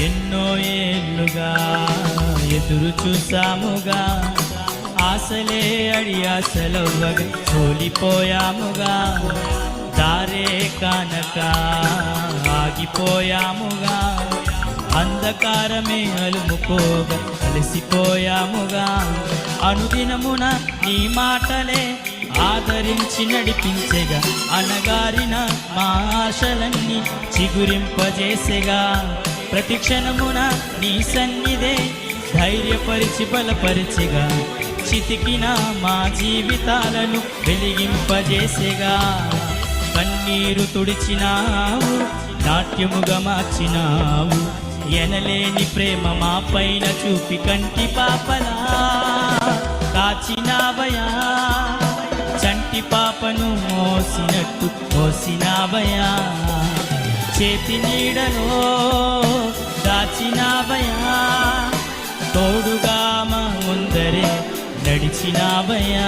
ఎన్నో ఏళ్ళుగా ఎదురు చూసాముగా, ఆశలే అడి ఆశలవ్వగా కోల్పోయాముగా, దారే కానక ఆగిపోయాముగా, అంధకారమే అలుముకోగా కలిసిపోయాముగా. అనుదినమున నీ మాటలే ఆదరించి నడిపించెగా, అనగారిన మా ఆశలన్నీ చిగురింపజేసెగా. ప్రతి క్షణమున నీ సన్నిధే ధైర్యపరిచి బలపరిచెగా, చితికిన మా జీవితాలను వెలిగింపజేసెగా. కన్నీరు తుడిచినావు, నాట్యముగా మార్చినావు, ఎనలేని ప్రేమ మా పైన చూపి కంటి పాపలా కాచినావయా. చంటి పాపను మోసినట్టు మోసినావయా, చేతి నీడలో దాచినావయా, తోడుగా మా ముందరే నడిచినావయా.